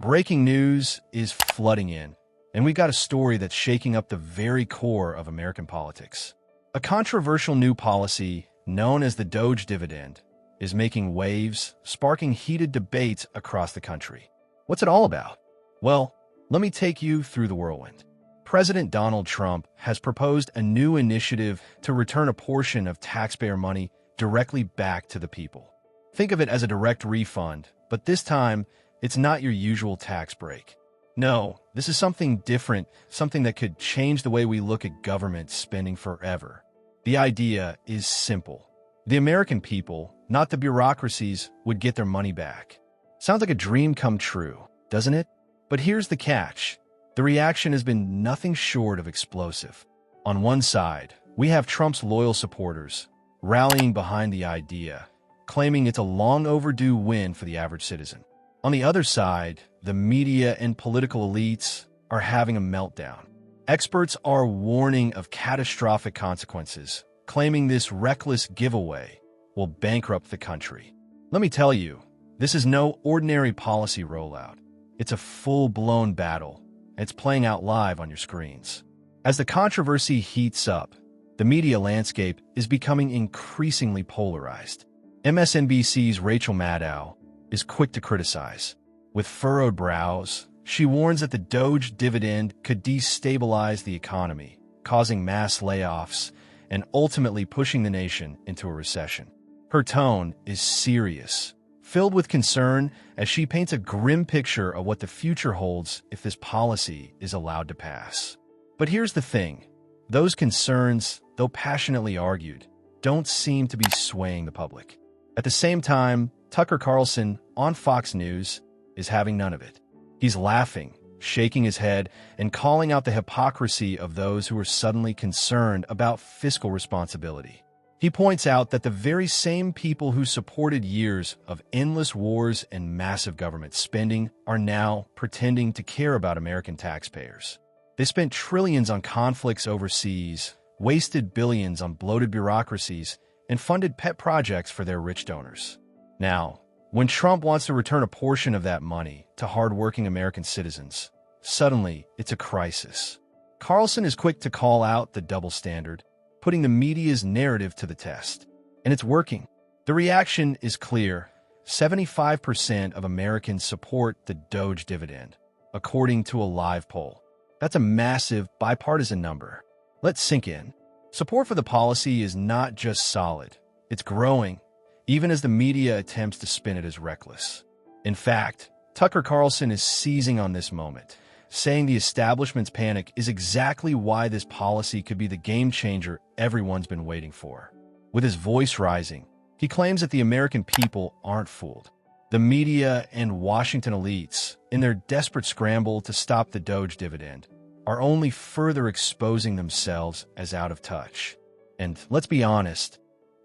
Breaking news is flooding in, and we've got a story that's shaking up the very core of American politics. A controversial new policy known as the Doge Dividend is making waves, sparking heated debates across the country. What's it all about? Well, let me take you through the whirlwind. President Donald Trump has proposed a new initiative to return a portion of taxpayer money directly back to the people. Think of it as a direct refund, but this time, it's not your usual tax break. No, this is something different, something that could change the way we look at government spending forever. The idea is simple. The American people, not the bureaucracies, would get their money back. Sounds like a dream come true, doesn't it? But here's the catch. The reaction has been nothing short of explosive. On one side, we have Trump's loyal supporters rallying behind the idea, claiming it's a long overdue win for the average citizen. On the other side, the media and political elites are having a meltdown. Experts are warning of catastrophic consequences, claiming this reckless giveaway will bankrupt the country. Let me tell you, this is no ordinary policy rollout. It's a full-blown battle, and it's playing out live on your screens. As the controversy heats up, the media landscape is becoming increasingly polarized. MSNBC's Rachel Maddow is quick to criticize. With furrowed brows, she warns that the Doge dividend could destabilize the economy, causing mass layoffs and ultimately pushing the nation into a recession. Her tone is serious, filled with concern as she paints a grim picture of what the future holds if this policy is allowed to pass. But here's the thing. Those concerns, though passionately argued, don't seem to be swaying the public. At the same time, Tucker Carlson on Fox News is having none of it. He's laughing, shaking his head, and calling out the hypocrisy of those who are suddenly concerned about fiscal responsibility. He points out that the very same people who supported years of endless wars and massive government spending are now pretending to care about American taxpayers. They spent trillions on conflicts overseas, wasted billions on bloated bureaucracies, and funded pet projects for their rich donors. Now, when Trump wants to return a portion of that money to hardworking American citizens, suddenly it's a crisis. Carlson is quick to call out the double standard, putting the media's narrative to the test. And it's working. The reaction is clear. 75% of Americans support the Doge dividend, according to a live poll. That's a massive bipartisan number. Let's sink in. Support for the policy is not just solid. It's growing, even as the media attempts to spin it as reckless. In fact, Tucker Carlson is seizing on this moment, saying the establishment's panic is exactly why this policy could be the game changer everyone's been waiting for. With his voice rising, he claims that the American people aren't fooled. The media and Washington elites, in their desperate scramble to stop the Doge dividend, are only further exposing themselves as out of touch. And let's be honest,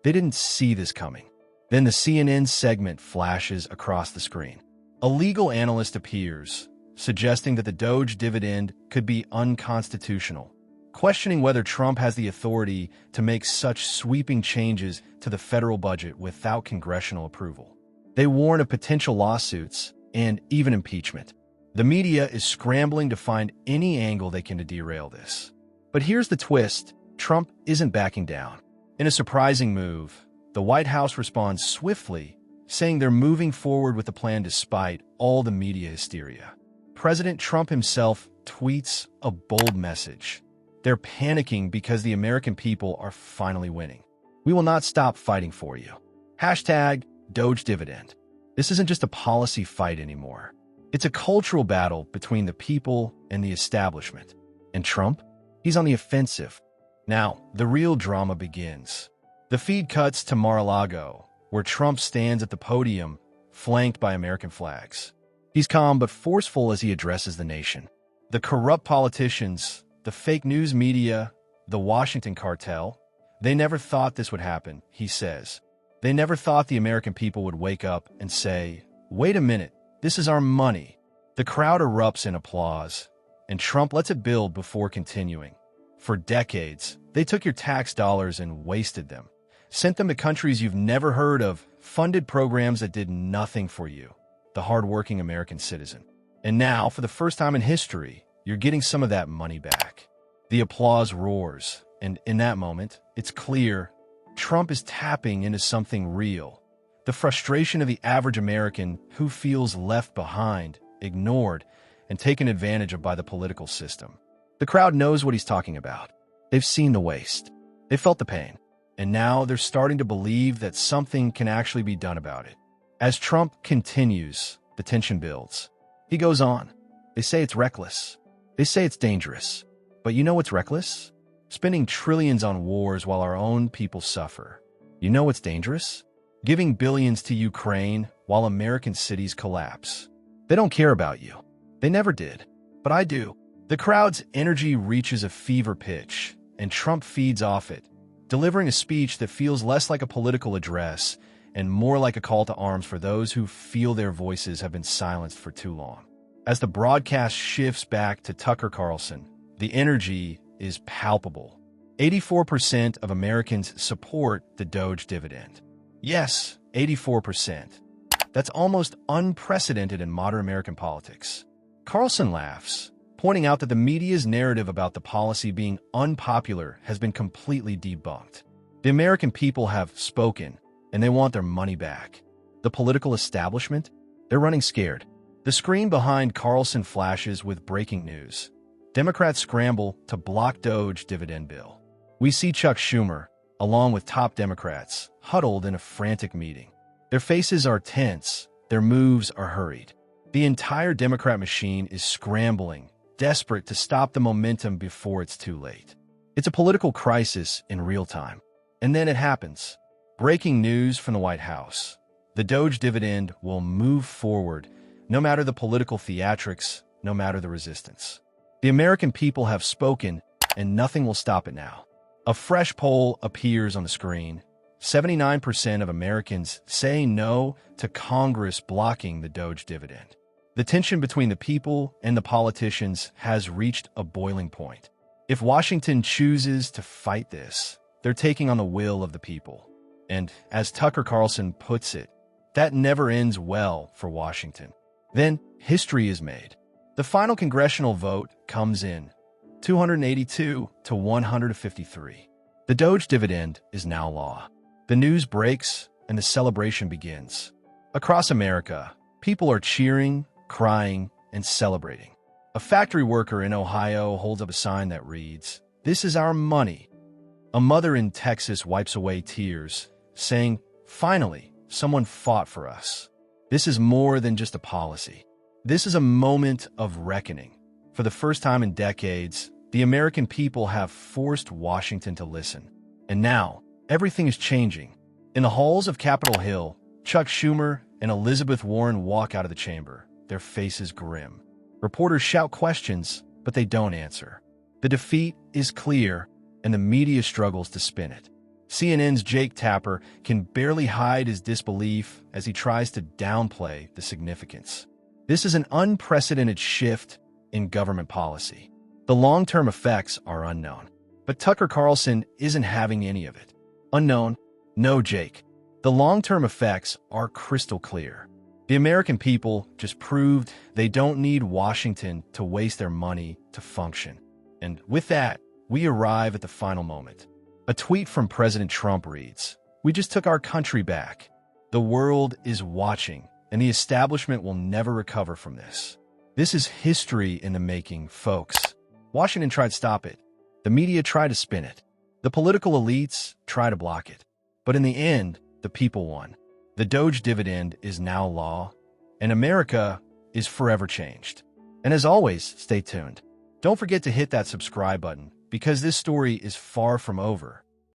they didn't see this coming. Then the CNN segment flashes across the screen. A legal analyst appears, suggesting that the Doge dividend could be unconstitutional, questioning whether Trump has the authority to make such sweeping changes to the federal budget without congressional approval. They warn of potential lawsuits and even impeachment. The media is scrambling to find any angle they can to derail this. But here's the twist. Trump isn't backing down. In a surprising move, the White House responds swiftly, saying they're moving forward with the plan despite all the media hysteria. President Trump himself tweets a bold message. They're panicking because the American people are finally winning. We will not stop fighting for you. Hashtag Doge Dividend. This isn't just a policy fight anymore. It's a cultural battle between the people and the establishment. And Trump? He's on the offensive. Now, the real drama begins. The feed cuts to Mar-a-Lago, where Trump stands at the podium, flanked by American flags. He's calm but forceful as he addresses the nation. The corrupt politicians, the fake news media, the Washington cartel, they never thought this would happen, he says. They never thought the American people would wake up and say, "Wait a minute, this is our money." The crowd erupts in applause, and Trump lets it build before continuing. For decades, they took your tax dollars and wasted them, sent them to countries you've never heard of, funded programs that did nothing for you, the hardworking American citizen. And now, for the first time in history, you're getting some of that money back. The applause roars, and in that moment, it's clear Trump is tapping into something real. The frustration of the average American who feels left behind, ignored, and taken advantage of by the political system. The crowd knows what he's talking about. They've seen the waste. They felt the pain. And now they're starting to believe that something can actually be done about it. As Trump continues, the tension builds. He goes on. They say it's reckless. They say it's dangerous. But you know what's reckless? Spending trillions on wars while our own people suffer. You know what's dangerous? Giving billions to Ukraine while American cities collapse. They don't care about you. They never did. But I do. The crowd's energy reaches a fever pitch, and Trump feeds off it, delivering a speech that feels less like a political address and more like a call to arms for those who feel their voices have been silenced for too long. As the broadcast shifts back to Tucker Carlson, the energy is palpable. 84% of Americans support the Doge dividend. Yes, 84%. That's almost unprecedented in modern American politics. Carlson laughs, pointing out that the media's narrative about the policy being unpopular has been completely debunked. The American people have spoken, and they want their money back. The political establishment? They're running scared. The screen behind Carlson flashes with breaking news. Democrats scramble to block Doge dividend bill. We see Chuck Schumer, along with top Democrats, huddled in a frantic meeting. Their faces are tense, their moves are hurried. The entire Democrat machine is scrambling, desperate to stop the momentum before it's too late. It's a political crisis in real time. And then it happens. Breaking news from the White House. The Doge dividend will move forward, no matter the political theatrics, no matter the resistance. The American people have spoken, and nothing will stop it now. A fresh poll appears on the screen. 79% of Americans say no to Congress blocking the Doge dividend. The tension between the people and the politicians has reached a boiling point. If Washington chooses to fight this, they're taking on the will of the people. And as Tucker Carlson puts it, that never ends well for Washington. Then history is made. The final congressional vote comes in, 282 to 153. The Doge dividend is now law. The news breaks and the celebration begins. Across America, people are cheering, crying, and celebrating. A factory worker in Ohio holds up a sign that reads, "This is our money." A mother in Texas wipes away tears, saying, "Finally, someone fought for us." This is more than just a policy. This is a moment of reckoning. For the first time in decades, the American people have forced Washington to listen. And now, everything is changing. In the halls of Capitol Hill, Chuck Schumer and Elizabeth Warren walk out of the chamber, their faces grim. Reporters shout questions, but they don't answer. The defeat is clear, and the media struggles to spin it. CNN's Jake Tapper can barely hide his disbelief as he tries to downplay the significance. This is an unprecedented shift in government policy. The long-term effects are unknown. But Tucker Carlson isn't having any of it. Unknown? No, Jake. The long-term effects are crystal clear. The American people just proved they don't need Washington to waste their money to function. And with that, we arrive at the final moment. A tweet from President Trump reads, "We just took our country back. The world is watching, and the establishment will never recover from this." This is history in the making, folks. Washington tried to stop it. The media tried to spin it. The political elites tried to block it. But in the end, the people won. The Doge dividend is now law, and America is forever changed. And as always, stay tuned. Don't forget to hit that subscribe button, because this story is far from over.